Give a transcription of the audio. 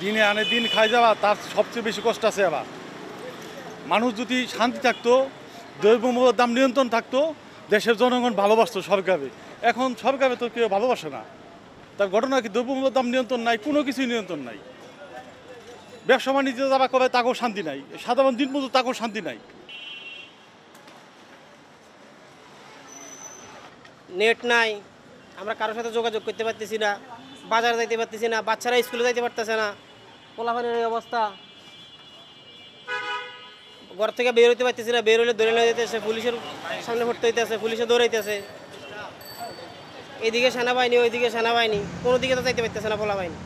দিনে আনে দিন খাই যাওয়া তার সবচেয়ে বেশি কষ্ট আছে। আবার মানুষ যদি শান্তি থাকতো, দ্রব্যমূল্যের দাম নিয়ন্ত্রণ থাকতো, দেশের জনগণ ভালোবাসতো সরকারে। এখন সরকারে তো কেউ ভালোবাসে না। তার ঘটনা কি, দ্রব্যমূল্যের দাম নিয়ন্ত্রণ নাই, কোনো কিছুই নিয়ন্ত্রণ নাই। ব্যবসা বাণিজ্য যারা করে তাকেও শান্তি নাই, সাধারণ দিনমজুর তাকেও শান্তি নাই। নেট নাই, আমরা কারোর সাথে যোগাযোগ করতে পারতেছি না, বাজারে যাইতে পারতেছি না, বাচ্চারা স্কুলে যাইতে পারতেছে না, পোলাপানের এই অবস্থা। ঘর থেকে বের হইতে পারতেছি না, বের হইলে ধরে নিয়ে যেতেছে, পুলিশের সামনে ভর্তি হইতেছে, পুলিশে দৌড়াইতেছে। এইদিকে সেনাবাহিনী, ওইদিকে সেনাবাহিনী, কোনো দিকে তো যাইতে পারতেছে না পোলাবাহিনী।